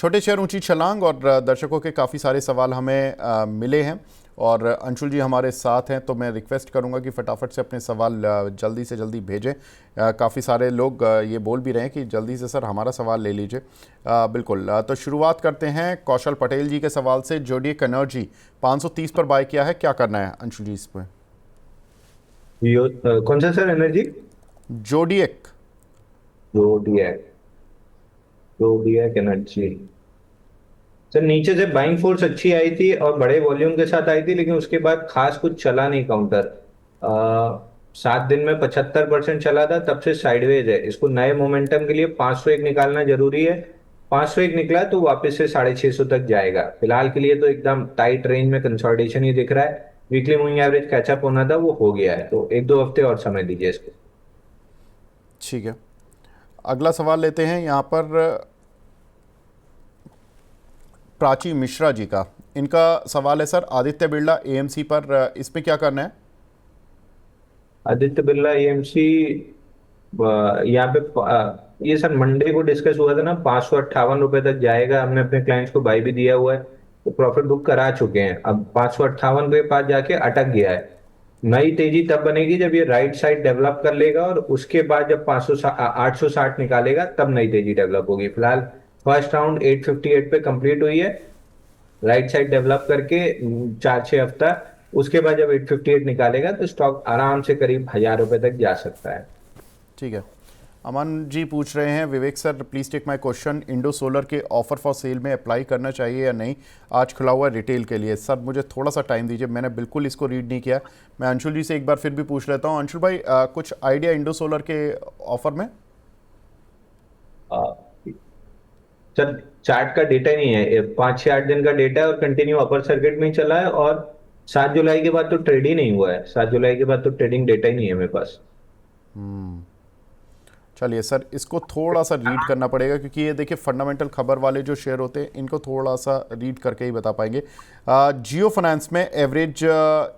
छोटे शहर ऊंची छलांग और दर्शकों के काफ़ी सारे सवाल हमें मिले हैं और अंशुल जी हमारे साथ हैं, तो मैं रिक्वेस्ट करूंगा कि फटाफट से अपने सवाल जल्दी से जल्दी भेजें। काफ़ी सारे लोग ये बोल भी रहे हैं कि जल्दी से सर हमारा सवाल ले लीजिए। बिल्कुल, तो शुरुआत करते हैं कौशल पटेल जी के सवाल से। जोडियक एनर्जी 530 पर बाय किया है, क्या करना है अंशुल जी इस पर? कौन सा sir energy? Zodiac. Zodiac. Zodiac energy. Sir नीचे से बाइंग फोर्स अच्छी आई थी और बड़े वॉल्यूम के साथ आई थी, लेकिन उसके बाद खास कुछ चला नहीं काउंटर। 7 दिन में 75% चला था, तब से साइडवेज है। इसको नए मोमेंटम के लिए 501 निकालना जरूरी है। 501 निकला तो वापस से 650 तक जाएगा। फिलहाल के लिए तो एकदम टाइट रेंज में कंसोलिडेशन ही दिख रहा है। वीकली मूविंग एवरेज कैचअप होना था, वो हो गया है, तो 1-2 हफ्ते और समय दीजिए इसको। ठीक है, अगला सवाल लेते हैं यहाँ पर प्राची मिश्रा जी का। इनका सवाल है सर आदित्य बिरला एएमसी पर, इस पे क्या करना है? आदित्य बिरला एएमसी। यहाँ पे ये सर मंडे को डिस्कस हुआ था ना, 558 रुपए तक जाएगा। हमने अपने क्लाइंट्स को बाई भी दिया हुआ है, तो प्रॉफिट बुक करा चुके हैं। अब 558 के पास जाके अटक गया है। नई तेजी तब बनेगी जब ये राइट साइड डेवलप कर लेगा, और उसके बाद जब 860 निकालेगा तब नई तेजी डेवलप होगी। फिलहाल फर्स्ट राउंड 858 पे कंप्लीट हुई है, राइट साइड डेवलप करके 4-6 हफ्ता। उसके बाद जब 858 निकालेगा तो स्टॉक आराम से करीब 1,000 रुपए तक जा सकता है। ठीक है, अमन जी पूछ रहे हैं, Vivek sir please take my question, Indo solar के ऑफर फॉर सेल में अप्लाई करना चाहिए या नहीं? आज खुला हुआ है रिटेल के लिए। सर मुझे थोड़ा सा टाइम दीजिए, मैंने बिल्कुल इसको रीड नहीं किया। मैं अंशुल जी से एक बार फिर भी पूछ लेता हूँ। अंशुल भाई, कुछ आइडिया इंडो सोलर के ऑफर में? आ, सर चार्ट का डेटा नहीं है, 5 से 8 दिन का डेटा है और कंटिन्यू अपर सर्किट में ही चला है। और 7 जुलाई के बाद तो ट्रेड ही नहीं हुआ है। 7 जुलाई के बाद तो ट्रेडिंग डेटा ही नहीं है मेरे पास। चलिए सर, इसको थोड़ा सा रीड करना पड़ेगा, क्योंकि ये देखिए फंडामेंटल खबर वाले जो शेयर होते हैं इनको थोड़ा सा रीड करके ही बता पाएंगे। जियो फाइनेंस में एवरेज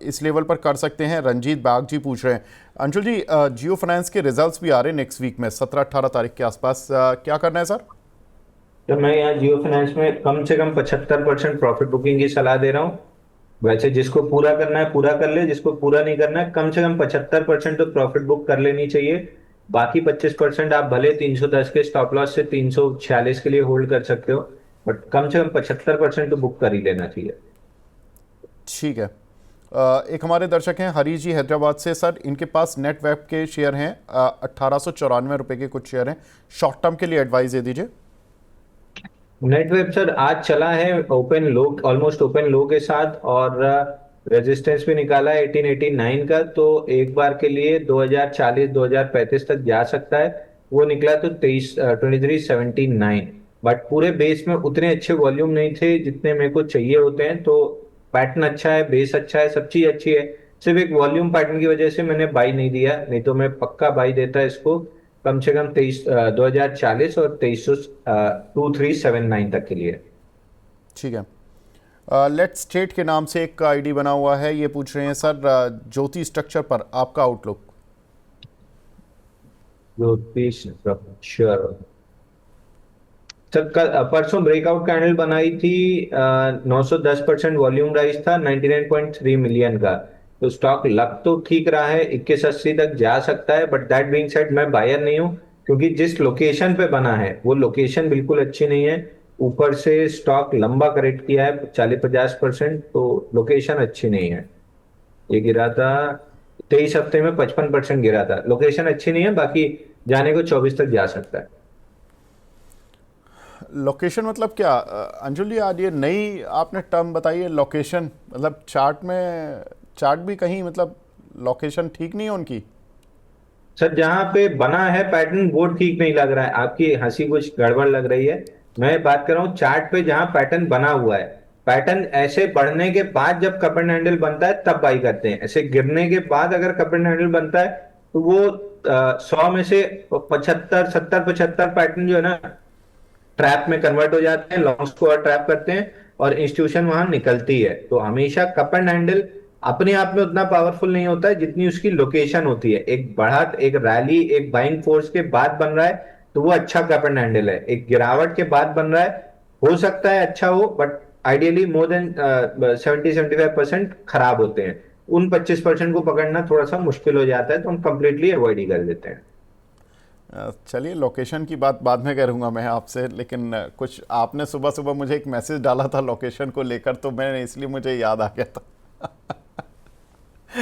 इस लेवल पर कर सकते हैं? रंजीत बाग जी पूछ रहे हैं। अंशुल जी, जियो फाइनेंस के रिजल्ट्स भी आ रहे हैं नेक्स्ट वीक में, 17-18 तारीख के आसपास। क्या करना है सर? तो मैं यहाँ जियो फाइनेंस में कम से कम 75% प्रॉफिट बुकिंग की सलाह दे रहा हूँ। वैसे जिसको पूरा करना है पूरा कर ले, जिसको पूरा नहीं करना है कम से कम 75% तो प्रॉफिट बुक कर लेनी चाहिए। बाकी 25% आप भले 310 के स्टॉप लॉस से 346 के लिए होल्ड कर सकते हो, बट कम से कम 75% तो बुक कर ही लेना चाहिए। ठीक है, एक हमारे दर्शक हैं हरी जी हैदराबाद से। सर इनके पास नेट वेब के शेयर हैं, 1894 के कुछ शेयर हैं, शॉर्ट टर्म के लिए एडवाइस दे दीजिए। नेटवेब सर आज चला है ओपन लो, ऑलमोस्ट ओपन लो के साथ, और रेजिस्टेंस भी निकाला है 1889 का। तो एक बार के लिए 2040 2035 तक जा सकता है। वो निकला तो 2379। बट पूरे बेस में उतने अच्छे वॉल्यूम नहीं थे जितने मेरे को चाहिए होते हैं। तो पैटर्न अच्छा है, बेस अच्छा है, सब चीज अच्छी है। सिर्फ एक वॉल्यूम पैटर्न की वजह से मैंने बाई नहीं दिया, नहीं तो मैं पक्का बाई देता इसको। कम से कम 2040 और 2379 तक के लिए। ठीक है, लेट्स स्टेट के नाम से एक आईडी बना हुआ है, ये पूछ रहे हैं सर ज्योति स्ट्रक्चर पर आपका आउटलुक। ज्योतिष स्ट्रक्चर। सर कल परसों ब्रेकआउट कैंडल बनाई थी। 910% वॉल्यूम राइज था 99.3 मिलियन का। तो स्टॉक लग तो ठीक रहा है, 2180 तक जा सकता है। बट दैट बीइंग सेड मैं बायर नहीं हूँ, क्योंकि जिस लोकेशन पे बना है वो लोकेशन बिल्कुल अच्छी नहीं है। ऊपर से स्टॉक लंबा करेक्ट किया है 40-50%, तो लोकेशन अच्छी नहीं है। ये गिरा था 23 हफ्ते में 55% गिरा था। लोकेशन अच्छी नहीं है, बाकी जाने को 24 तक जा सकता है। लोकेशन मतलब क्या अंजुल जी, आज ये नई आपने टर्म बताई है लोकेशन, मतलब चार्ट में चार्ट भी कहीं मतलब लोकेशन ठीक नहीं है उनकी? सर जहां पे बना है पैटर्न वो ठीक नहीं लग रहा है। आपकी हंसी कुछ गड़बड़ लग रही है। मैं बात कर रहा हूँ चार्ट पे जहां पैटर्न बना हुआ है। पैटर्न ऐसे बढ़ने के बाद जब कप एंड हैंडल बनता है तब बाई करते हैं। ऐसे गिरने के बाद अगर कप एंड हैंडल बनता है तो वो 100 में से 75 70 75 पैटर्न जो है ना, ट्रैप में कन्वर्ट हो जाते हैं, लॉन्ग स्कोर ट्रैप करते हैं और इंस्टीट्यूशन वहां निकलती है। तो हमेशा कप एंड हैंडल अपने आप में उतना पावरफुल नहीं होता है जितनी उसकी लोकेशन होती है। एक बढ़त, एक रैली, एक बाइंग फोर्स के बाद बन रहा है तो वो अच्छा कप एंड हैंडल है। एक गिरावट के बाद बन रहा है हो सकता है अच्छा हो, बट आइडियली मोर देन 70-75% खराब होते हैं। उन 25% को पकड़ना थोड़ा सा मुश्किल हो जाता है, तो हम कंप्लीटली अवॉइड ही कर देते हैं। चलिए, लोकेशन की बात बाद में करूँगा मैं आपसे, लेकिन कुछ आपने सुबह सुबह मुझे एक मैसेज डाला था लोकेशन को लेकर, तो मैंने इसलिए मुझे याद आ गया था।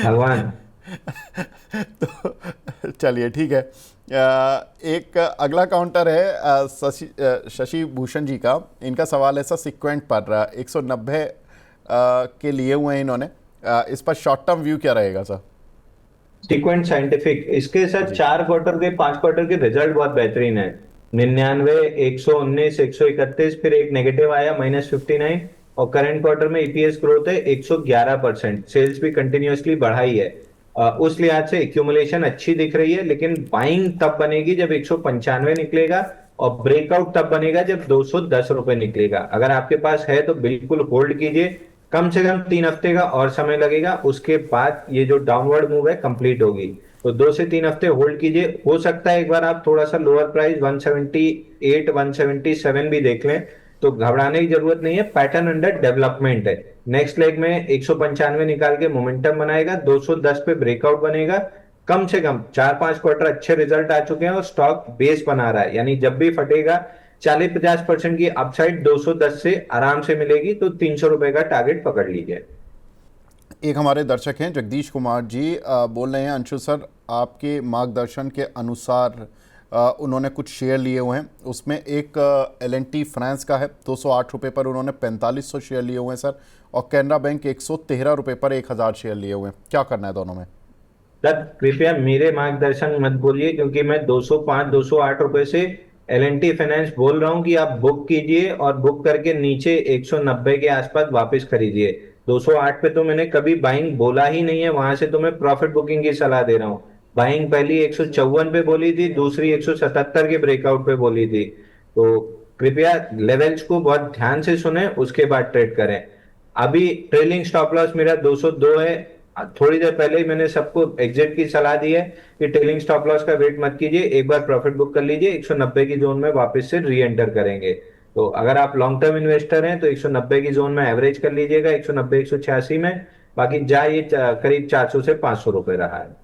भगवान। तो चलिए ठीक है। एक अगला काउंटर है शशि भूषण जी का। इनका सवाल है सर, सिक्वेंट पर 190 के लिए हुए हैं इन्होंने। इस पर शॉर्ट टर्म व्यू क्या रहेगा सर? सीक्वेंट साइंटिफिक, इसके साथ जी 4 क्वार्टर के 5 क्वार्टर के रिजल्ट बहुत बेहतरीन है। 99, 119, 131, फिर एक नेगेटिव आया -59, और करंट क्वार्टर में ईपीएस ग्रोथ है 111%। सेल्स भी कंटिन्यूअसली बढ़ाई है। उस लिहाज से एक्यूमुलेशन अच्छी दिख रही है, लेकिन बाइंग तब बनेगी जब 195 निकलेगा, और ब्रेकआउट तब बनेगा जब 210 रुपए निकलेगा। अगर आपके पास है तो बिल्कुल होल्ड कीजिए। कम से कम 3 हफ्ते का और समय लगेगा, उसके बाद ये जो डाउनवर्ड मूव है कंप्लीट होगी। तो 2 से 3 हफ्ते होल्ड कीजिए। हो सकता है एक बार आप थोड़ा सा लोअर प्राइस 178, 177 भी देख लें, तो घबराने की जरूरत नहीं है। पैटर्न अंडर डेवलपमेंट है। नेक्स्ट लेग में 195 निकाल के मोमेंटम बनाएगा, 210 पे ब्रेकआउट बनेगा। कम से कम 4-5 क्वार्टर अच्छे रिजल्ट आ चुके हैं और स्टॉक बेस बना रहा है, यानी जब भी फटेगा 40-50% की अपसाइड 210 से आराम से मिलेगी। तो 300 रुपए का टारगेट पकड़ लीजिए। एक हमारे दर्शक हैं जगदीश कुमार जी, बोल रहे हैं अंशु सर, आपके मार्गदर्शन के अनुसार उन्होंने कुछ शेयर लिए हुए हैं। उसमें एक L&T फाइनेंस का है, 208 रुपये पर उन्होंने 4500 शेयर लिए हुए हैं सर, और कैनरा बैंक 113 रुपये पर 1000 शेयर लिए हुए हैं। क्या करना है दोनों में? सर कृपया मेरे मार्गदर्शन मत बोलिए, क्योंकि मैं 205, 208 रुपए से L&T फाइनेंस बोल रहा हूं कि आप बुक कीजिए, और बुक करके नीचे 190 के आसपास वापस खरीदिए। 208 पे तो मैंने कभी बाइंग बोला ही नहीं है, वहां से तो मैं प्रॉफिट बुकिंग की सलाह दे रहा हूँ। बाइंग पहली 154 पे बोली थी, दूसरी 177 के ब्रेकआउट पे बोली थी। तो कृपया लेवल्स को बहुत ध्यान से सुने, उसके बाद ट्रेड करें। अभी ट्रेलिंग स्टॉप लॉस मेरा 202 है। थोड़ी देर पहले ही मैंने सबको एग्जिट की सलाह दी है कि ट्रेलिंग स्टॉप लॉस का वेट मत कीजिए, एक बार प्रॉफिट बुक कर लीजिए। 190 की जोन में वापस से री एंटर करेंगे। तो अगर आप लॉन्ग टर्म इन्वेस्टर हैं तो 190 की जोन में एवरेज कर लीजिएगा, 190, 186 में। बाकी जा ये करीब 400 से 500 रुपए रहा है।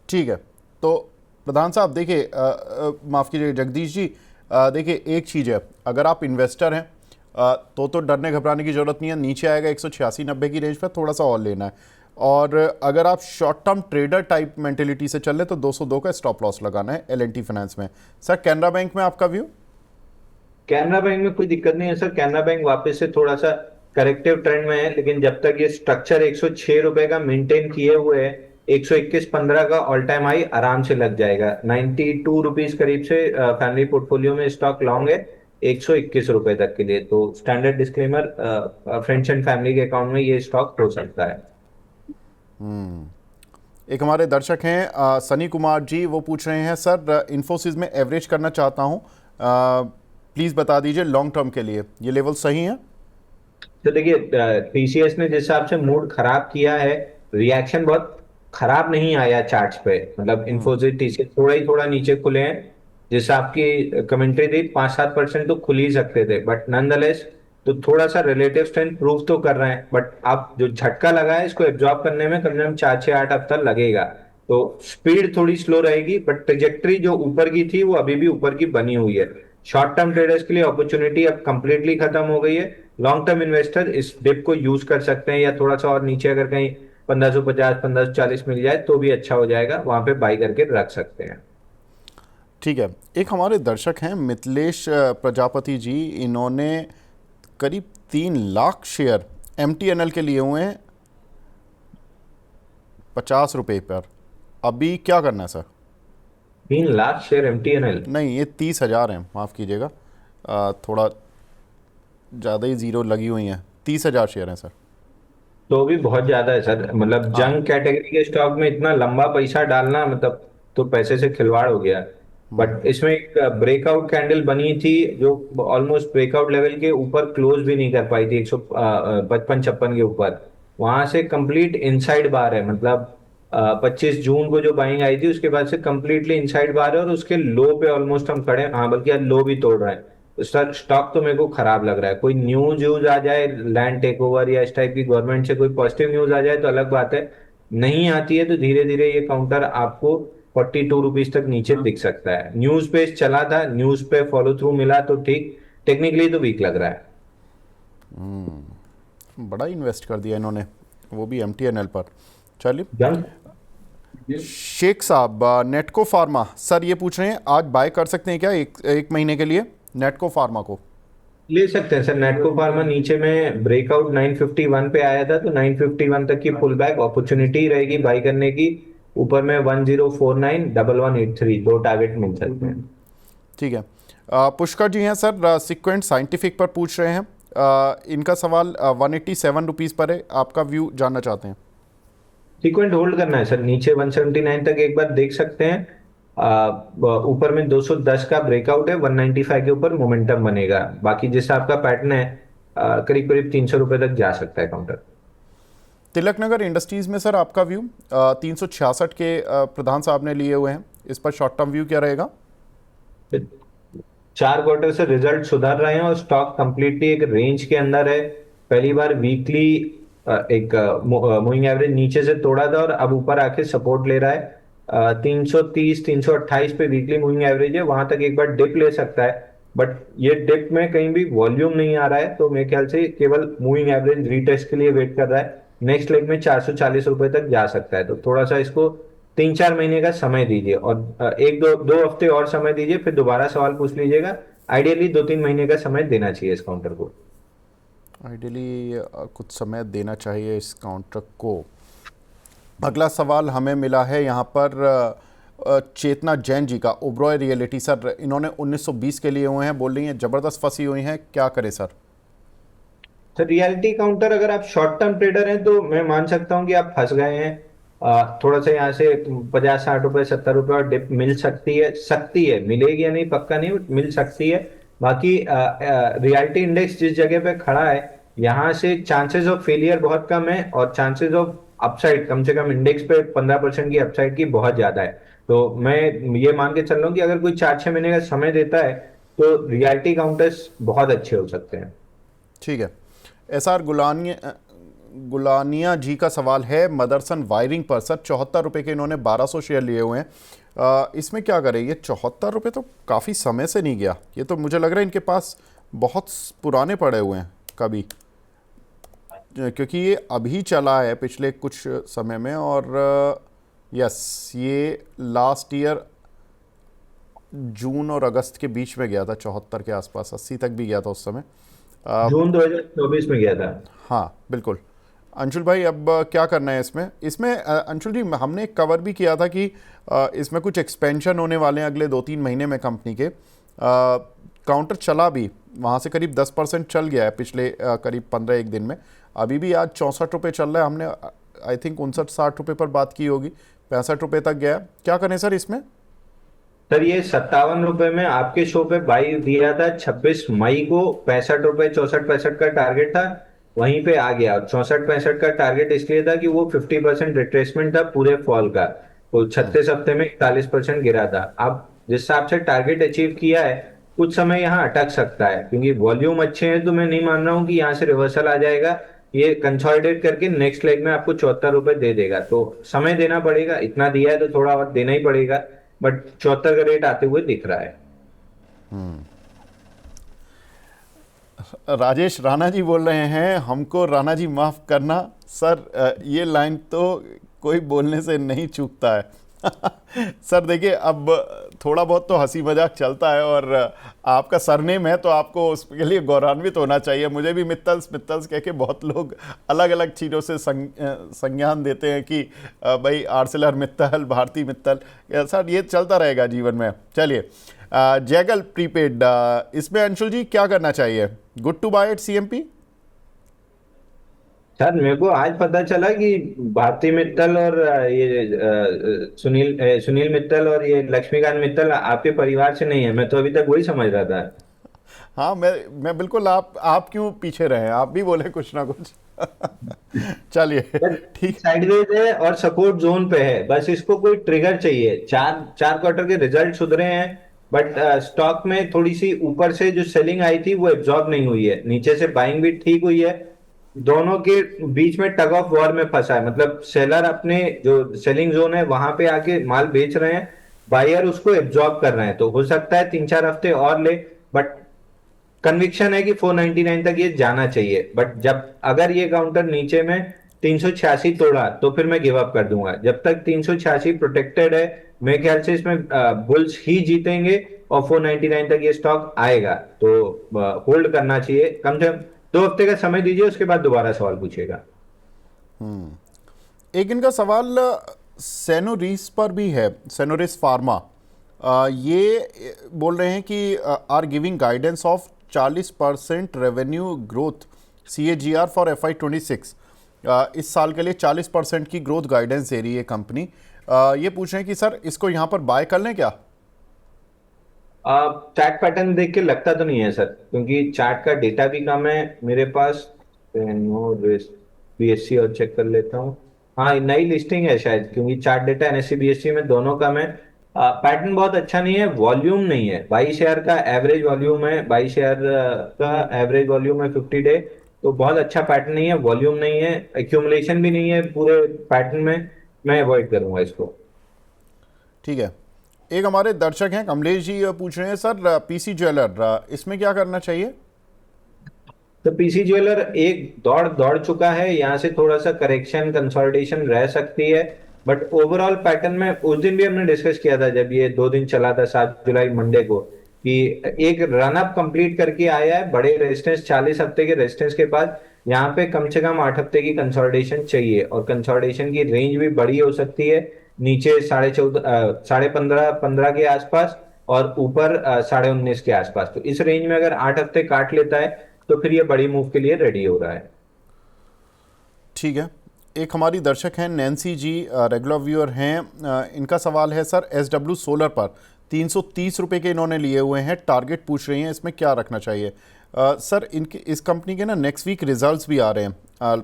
ठीक है। तो प्रधान साहब देखिए, माफ़ कीजिए जगदीश जी, देखिए एक चीज़ है, अगर आप इन्वेस्टर हैं तो डरने घबराने की ज़रूरत नहीं है। नीचे आएगा 186-90 की रेंज पर, थोड़ा सा और लेना है। और अगर आप short term trader type mentality से चल रहे तो 202 का स्टॉप लॉस लगाना है L&T फाइनेंस में। सर कैनरा बैंक में आपका व्यू? कैनरा बैंक में कोई दिक्कत नहीं है सर। कैनरा बैंक वापस से थोड़ा सा करेक्टिव ट्रेंड में है, लेकिन जब तक ये स्ट्रक्चर 106 रुपए का मेंटेन किए हुए है, 121.15 का ऑल टाइम हाई आराम से लग जाएगा। 92 रुपीज करीब से फैमिली पोर्टफोलियो में स्टॉक लॉन्ग है 121 रुपए तक के लिए। तो standard disclaimer, friends and family के अकाउंट में ये स्टॉक हो सकता है। एक हमारे दर्शक हैं सनी कुमार जी, वो पूछ रहे हैं सर, इन्फोसिस में एवरेज करना चाहता हूँ, प्लीज़ बता दीजिए लॉन्ग टर्म के लिए ये लेवल सही है? तो देखिए, टीसीएस ने जिस हिसाब से मूड खराब किया है, रिएक्शन बहुत खराब नहीं आया चार्ट्स पे। मतलब इन्फोसिस, टीसीएस थोड़ा ही थोड़ा नीचे खुले हैं। जैसे आपकी कमेंट्री थी 5-7% तो खुल ही सकते थे, बट नॉनदलेस तो थोड़ा सा रिलेटिव स्ट्रेंथ प्रूव तो कर रहे हैं। बट आप जो झटका लगा है इसको एब्जॉर्ब करने में कम से कम 4-6-8 हफ्ता लगेगा। तो स्पीड थोड़ी स्लो रहेगी, बट ट्रेजेक्ट्री जो ऊपर की थी वो अभी भी ऊपर की बनी हुई है। शॉर्ट टर्म ट्रेडर्स के लिए अपॉर्चुनिटी अब कंप्लीटली खत्म हो गई है। लॉन्ग टर्म इन्वेस्टर इस डिप को यूज कर सकते हैं, या थोड़ा सा और नीचे अगर कहीं 1550, 1540 मिल जाए तो भी अच्छा हो जाएगा, वहां पे बाई करके रख सकते हैं। ठीक है। एक हमारे दर्शक हैं मिथिलेश प्रजापति जी, इन्होंने करीब 3 लाख शेयर MTNL के लिए हुए हैं 50 रुपये पर। अभी क्या करना है सर? 3 lakh share MTNL? नहीं, ये 30,000 हैं, माफ़ कीजिएगा, थोड़ा ज़्यादा ही ज़ीरो लगी हुई हैं। 30,000 शेयर हैं सर। तो भी बहुत ज्यादा है सर। मतलब हाँ। जंग कैटेगरी के स्टॉक में इतना लंबा पैसा डालना, मतलब तो पैसे से खिलवाड़ हो गया। बट इसमें एक ब्रेकआउट कैंडल बनी थी जो ऑलमोस्ट ब्रेकआउट लेवल के ऊपर क्लोज भी नहीं कर पाई थी, 155-56 के ऊपर। वहां से कंप्लीट इनसाइड बार है। मतलब 25 जून को जो बाइंग आई थी उसके बाद से कंप्लीटली इनसाइड बार है, और उसके लो पे ऑलमोस्ट हम खड़े हैं। हाँ, बल्कि आज लो भी तोड़ रहे हैं। सर स्टॉक तो मेरे को खराब लग रहा है। कोई न्यूज यूज आ जाए, लैंड टेक ओवर या इस टाइप की गवर्नमेंट से कोई पॉजिटिव न्यूज आ जाए तो अलग बात है। नहीं आती है तो धीरे धीरे ये काउंटर आपको 42 रुपीज तक नीचे दिख सकता है। न्यूज पे चला था, न्यूज पे फॉलो थ्रू मिला तो ठीक, टेक्निकली तो वीक लग रहा है। बड़ा इन्वेस्ट कर दिया इन्होंने, वो भी MTNL पर। चलिए, जंग शेख साहब, नेटको फार्मा सर ये पूछ रहे हैं आज बाय कर सकते हैं क्या एक महीने के लिए नेटको फार्मा को? ले सकते हैं सर। नेटको फार्मा नीचे में ब्रेकआउट 951 पे आया था, तो 951 तक की पुल बैक अपॉर्चुनिटी रहेगी बाई करने की। ऊपर में 1049 1183 दो टारगेट मिल सकते हैं। ठीक है। पुष्कर जी हैं सर, सीक्वेंट साइंटिफिक पर पूछ रहे हैं। इनका सवाल 187 रुपीज़ पर है, आपका व्यू जानना चाहते हैं। सीक्वेंट होल्ड करना है सर, नीचे 179 तक एक बार देख सकते हैं। ऊपर में 210 का ब्रेकआउट है, 195 के ऊपर मोमेंटम बनेगा। बाकी जैसा आपका पैटर्न है, करीब करीब 300 रुपए तक जा सकता है काउंटर। तिलक नगर इंडस्ट्रीज में सर आपका व्यू, 366 के प्रधान साहब ने लिए हुए हैं, इस पर शॉर्ट टर्म व्यू क्या रहेगा? 4 क्वार्टर से रिजल्ट सुधर रहे हैं और स्टॉक कंप्लीटली एक रेंज के अंदर है। पहली बार वीकली एक मूविंग एवरेज नीचे से तोड़ा था और अब ऊपर आके सपोर्ट ले रहा है। 330 328 पे वीकली मूविंग एवरेज है, वहां तक एक बार डिप ले सकता है। बट ये डिप में कहीं भी वॉल्यूम नहीं आ रहा है, तो मेरे ख्याल से केवल मूविंग एवरेज रीटेस्ट के लिए वेट कर रहा है। नेक्स्ट लेग में 440 रुपए तक जा सकता है, तो थोड़ा सा इसको 3-4 महीने का समय दीजिए और एक दो दो हफ्ते और समय दीजिए, फिर दोबारा सवाल पूछ लीजिएगा। आइडियली 2-3 महीने का समय देना चाहिए इस काउंटर को। आइडियली कुछ समय देना चाहिए इस काउंटर को। अगला सवाल हमें मिला है यहाँ पर चेतना जैन जी का, ओबरॉय रियलिटी सर, इन्होंने 1920 के लिए हुए हैं, बोल रही हैं ज़बरदस्त फंसी हुई हैं, क्या करें सर? सर रियलिटी काउंटर अगर आप शॉर्ट टर्म ट्रेडर हैं तो मैं मान सकता हूं कि आप फंस गए हैं। थोड़ा सा यहाँ से 50-60 रुपए 70 रुपए और डिप मिल सकती है, मिलेगी या नहीं पक्का नहीं, बट मिल सकती है। बाकी रियलिटी इंडेक्स जिस जगह पे खड़ा है, यहाँ से चांसेस ऑफ फेलियर बहुत कम है और चांसेस ऑफ अपसाइड कम से कम इंडेक्स पे 15% की अपसाइड की बहुत ज्यादा है। तो मैं ये मान के चल रहा हूँ कि अगर कोई 4-6 महीने का समय देता है तो रियलिटी काउंटर्स बहुत अच्छे हो सकते हैं। ठीक है। SR गुलानिया जी का सवाल है मदरसन वायरिंग पर सर, 74 रुपये के इन्होंने 1200 शेयर लिए हुए हैं, इसमें क्या करें? ये 74 रुपये तो काफ़ी समय से नहीं गया, ये तो मुझे लग रहा है इनके पास बहुत पुराने पड़े हुए हैं कभी, क्योंकि ये अभी चला है पिछले कुछ समय में। और यस, ये लास्ट ईयर जून और अगस्त के बीच में गया था 74 के आसपास, 80 तक भी गया था उस समय। जून 2024 में गया था। हाँ बिल्कुल। अंशुल भाई, अब क्या करना है इसमें? अंशुल जी, हमने एक कवर भी किया था कि इसमें कुछ एक्सपेंशन होने वाले हैं अगले 2-3 महीने में कंपनी के। काउंटर चला भी, वहाँ से करीब 10% चल गया है पिछले करीब 15-1 दिन में। अभी भी आज 64 रुपये चल रहा है, हमने आई थिंक 59-60 रुपये पर बात की होगी, 65 रुपये तक गया। क्या करें सर इसमें? सर ये 57 रुपए में आपके शो पे बाई दिया था 26 मई को, 65 रुपए 64-65 का टारगेट था, वहीं पे आ गया। और 64-65 का टारगेट इसलिए था कि वो 50% रिट्रेसमेंट था पूरे फॉल का, तो 36 हफ्ते में 41% गिरा था। अब जिस हिसाब से टारगेट अचीव किया है, कुछ समय यहाँ अटक सकता है क्योंकि वॉल्यूम अच्छे हैं, तो मैं नहीं मान रहा हूँ कि यहाँ से रिवर्सल आ जाएगा। ये कंसोलिडेट करके नेक्स्ट लेग में आपको 74 रुपए दे देगा, तो समय देना पड़ेगा। इतना दिया है तो थोड़ा और देना ही पड़ेगा, बट 74 का रेट आते हुए दिख रहा है। राजेश राणा जी बोल रहे हैं, हमको राणा जी माफ़ करना सर, ये लाइन तो कोई बोलने से नहीं चूकता है। सर देखिए, अब थोड़ा बहुत तो हंसी मजाक चलता है और आपका सरनेम है तो आपको उसके लिए गौरवान्वित होना चाहिए। मुझे भी मित्तल्स मित्तल्स कह के बहुत लोग अलग अलग चीज़ों से संज्ञान देते हैं कि भाई आर्सेलर मित्तल, भारती मित्तल, सर ये चलता रहेगा जीवन में। चलिए, जैगल प्रीपेड, इसमें अंशुल जी क्या करना चाहिए? Good to buy at CMP? Sir मेरे को आज पता चला कि भारती मित्तल और ये सुनील मित्तल और ये लक्ष्मीकांत मित्तल आपके परिवार से नहीं है। मैं तो अभी तक वही समझ रहा था। हाँ, मैं बिल्कुल, आप क्यों पीछे रहे? आप भी बोले कुछ ना कुछ। चलिए ठीक। साइडवेज है और सपोर्ट जोन पे है, बस इसको कोई ट्रिगर चाहिए। चार चार क्वार्टर के रिजल्ट सुधरे हैं, बट स्टॉक में थोड़ी सी ऊपर से जो सेलिंग आई थी वो एब्जॉर्ब नहीं हुई है, नीचे से बाइंग भी ठीक हुई है। दोनों के बीच में टग ऑफ वॉर में फंसा है, मतलब सेलर अपने जो सेलिंग जोन है वहां पे आके माल बेच रहे हैं, बायर उसको एब्जॉर्ब कर रहे हैं। तो हो सकता है 3-4 हफ्ते और ले, बट कन्विक्शन है कि 499 तक ये जाना चाहिए। बट जब अगर ये काउंटर नीचे में 386 तोड़ा तो फिर मैं गिव अप कर दूंगा। जब तक 386 प्रोटेक्टेड है मेरे ख्याल से इसमें बुल्स ही जीतेंगे और 499 तक ये स्टॉक आएगा। तो होल्ड करना चाहिए, कम से कम 2 हफ्ते का समय दीजिए, उसके बाद दोबारा सवाल पूछिएगा। एक इनका सवाल सेनोरिस पर भी है, सेनोरिस फार्मा। ये बोल रहे हैं कि are giving guidance of 40% revenue growth CAGR for FY26। इस साल के लिए 40% की ग्रोथ गाइडेंस दे रही है कंपनी। ये पूछ रहे हैं कि सर इसको यहाँ पर बाय कर लें क्या? चार्ट पैटर्न देख के लगता तो नहीं है सर, क्योंकि चार्ट का डेटा भी कम है मेरे पास। नो रिस्क, BSE और चेक कर लेता हूँ। हाँ, नई लिस्टिंग है शायद, क्योंकि चार्ट डेटा NSE BSE में दोनों कम है। पैटर्न बहुत अच्छा नहीं है, वॉल्यूम नहीं है। 22 शेयर का एवरेज वॉल्यूम है, 22 शेयर का एवरेज वॉल्यूम है 50 डे। तो बहुत अच्छा पैटर्न नहीं है, वॉल्यूम नहीं है, एक्यूमुलेशन भी नहीं है पूरे पैटर्न में। मैं अवॉइड करूंगा इसको। ठीक है। एक हमारे दर्शक हैं कमलेश जी, पूछ रहे हैं सर PC ज्वेलर, इसमें क्या करना चाहिए? तो पीसी ज्वेलर एक दौड़ दौड़ चुका है, यहाँ से थोड़ा सा करेक्शन कंसोलिडेशन रह सकती है। बट ओवरऑल पैटर्न में उस दिन भी हमने डिस्कस किया था जब ये 2 दिन चला था 7 जुलाई मंडे को, कि एक रन अप कंप्लीट करके आया है बड़े रेजिस्टेंस 40 हफ्ते के रेजिस्टेंस के बाद। यहाँ पे कम से कम 8 हफ्ते की कंसोलिडेशन चाहिए, और कंसोलिडेशन की रेंज भी बड़ी हो सकती है। नीचे 14.5 15.5 15 के आसपास, और ऊपर 19.5 के आसपास। तो इस रेंज में अगर 8 हफ्ते काट लेता है तो फिर ये बड़ी मूव के लिए रेडी हो रहा है। ठीक है। एक हमारी दर्शक हैं नैन्सी जी, रेगुलर व्यूअर हैं। इनका सवाल है सर SW सोलर पर 330 रुपये के इन्होंने लिए हुए हैं, टारगेट पूछ रही हैं, इसमें क्या रखना चाहिए? सर इनके इस कंपनी के ना नेक्स्ट वीक रिजल्ट्स भी आ रहे हैं।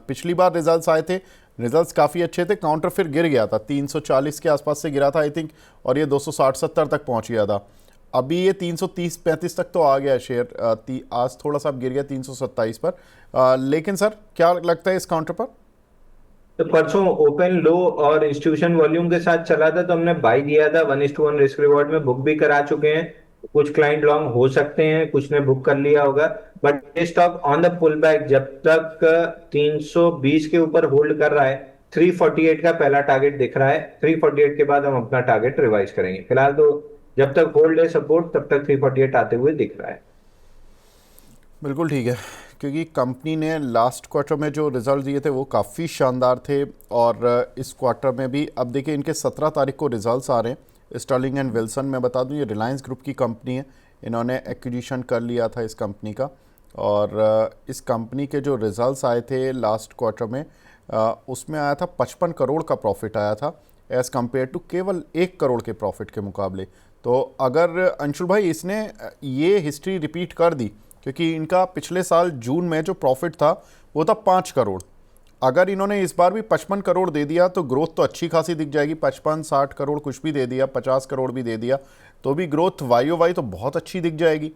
पिछली बार रिजल्ट्स आए थे, रिजल्ट्स काफ़ी अच्छे थे, काउंटर फिर गिर गया था, 340 के आसपास से गिरा था आई थिंक, और ये 260-70 तक पहुंच गया था। अभी ये 330-35 तक तो आ गया शेयर, आज थोड़ा सा गिर गया 327 पर। लेकिन सर क्या लगता है इस काउंटर पर? तो परसों ओपन लो और इंस्टीट्यूशन वॉल्यूम के साथ चला था, तो हमने बाई दिया था 1:1 रिस्क रिवॉर्ड में, बुक भी करा चुके हैं। कुछ क्लाइंट लॉन्ग हो सकते हैं, कुछ ने बुक कर लिया होगा। बट ये stock on the pull back जब तक 320 के ऊपर होल्ड कर रहा है, 348 का पहला टारगेट दिख रहा है। 348 के बाद हम अपना टारगेट रिवाइज करेंगे। फिलहाल तो जब तक होल्ड है सपोर्ट, तब तक 348 आते हुए दिख रहा है। बिल्कुल ठीक है, क्योंकि कंपनी ने लास्ट क्वार्टर में जो रिजल्ट दिए थे वो काफ़ी शानदार थे, और इस क्वार्टर में भी अब देखिए इनके 17 तारीख को रिजल्ट्स आ रहे हैं। स्टर्लिंग एंड विल्सन, मैं बता दूं ये रिलायंस ग्रुप की कंपनी है, इन्होंने एक्विजिशन कर लिया था इस कंपनी का। और इस कंपनी के जो रिजल्ट्स आए थे लास्ट क्वार्टर में, उसमें आया था 55 करोड़ का प्रॉफिट आया था, एज़ कम्पेयर टू केवल 1 करोड़ के प्रॉफिट के मुकाबले। तो अगर अंशुल भाई इसने ये हिस्ट्री रिपीट कर दी, क्योंकि इनका पिछले साल जून में जो प्रॉफिट था वो था 5 करोड़, अगर इन्होंने इस बार भी 55 करोड़ दे दिया तो ग्रोथ तो अच्छी खासी दिख जाएगी। 55-60 करोड़ कुछ भी दे दिया, 50 करोड़ भी दे दिया तो भी ग्रोथ YOY तो बहुत अच्छी दिख जाएगी।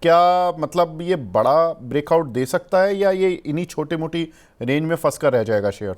क्या मतलब ये बड़ा ब्रेकआउट दे सकता है, या ये इन्हीं छोटे मोटी रेंज में फंस कर रह जाएगा शेयर?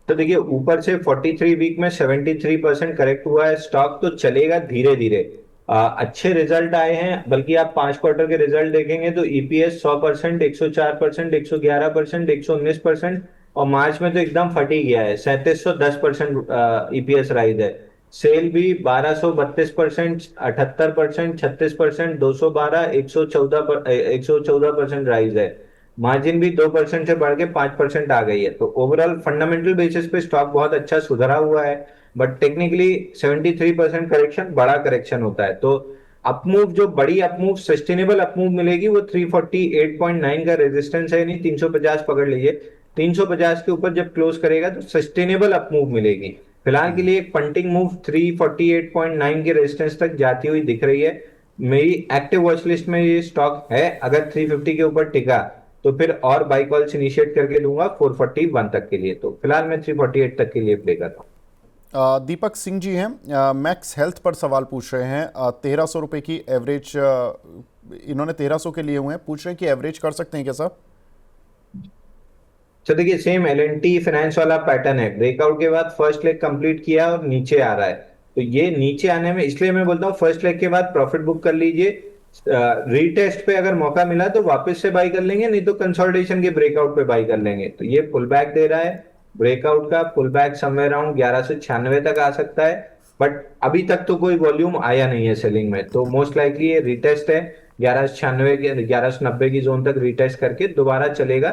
तो देखिए, ऊपर से 43 वीक में 73% करेक्ट हुआ है स्टॉक, तो चलेगा धीरे धीरे। अच्छे रिजल्ट आए हैं, बल्कि आप 5 क्वार्टर के रिजल्ट देखेंगे तो EPS 100%, 104%, 111%, 119%, और मार्च में तो एकदम फट ही गया है, 3710% EPS राइज है। सेल भी 1232%, 78%, 36%, 212, 114% राइज है। मार्जिन भी 2% से बढ़ के 5% आ गई है। तो ओवरऑल फंडामेंटल बेसिस पे स्टॉक बहुत अच्छा सुधरा हुआ है। बट टेक्निकली 73% करेक्शन बड़ा करेक्शन होता है। तो अपमूव, जो बड़ी अपमूव, सस्टेनेबल अपमूव मिलेगी वो 348.9 का रेजिस्टेंस है, यानी 350 पकड़ लीजिए। 350 के ऊपर जब क्लोज करेगा तो सस्टेनेबल अपमूव मिलेगी। फिलहाल के लिए एक पंटिंग मूव 348.9 के रेजिस्टेंस तक जाती हुई दिख रही है। मेरी एक्टिव वॉच लिस्ट में ये स्टॉक है। अगर 350 के ऊपर टिका तो फिर और बाई कॉल्स इनिशिएट करके दूंगा 441 तक के लिए। तो फिलहाल मैं 348 तक के लिए प्ले कर रहा हूँ। दीपक सिंह जी हैं, मैक्स हेल्थ पर सवाल पूछ रहे हैं। 1300 रुपये की एवरेज इन्होंने 1300 के लिए हुए हैं, पूछ रहे हैं कि एवरेज कर सकते हैं क्या सर? तो देखिए सेम एल&टी फाइनेंस वाला पैटर्न है, ब्रेकआउट के बाद फर्स्ट लेग कंप्लीट किया और नीचे आ रहा है। तो ये नीचे आने में, इसलिए मैं बोलता हूँ फर्स्ट लेग के बाद प्रॉफिट बुक कर लीजिए। रीटेस्ट पे अगर मौका मिला तो वापस से बाई कर लेंगे, नहीं तो कंसोलिडेशन के ब्रेकआउट पे बाई कर लेंगे। तो ये पुल बैक दे रहा है, ब्रेकआउट का पुल बैक समवेयर अराउंड 1196 तक आ सकता है। बट अभी तक तो कोई वॉल्यूम आया नहीं है सेलिंग में, तो मोस्ट लाइकली ये रिटेस्ट है। 1196 के 1190 की जोन तक रिटेस्ट करके दोबारा चलेगा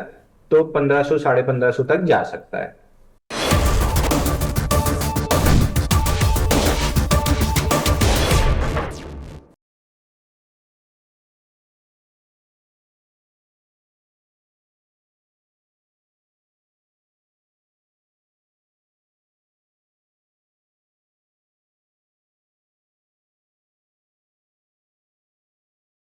तो 1500 1550 तक जा सकता है।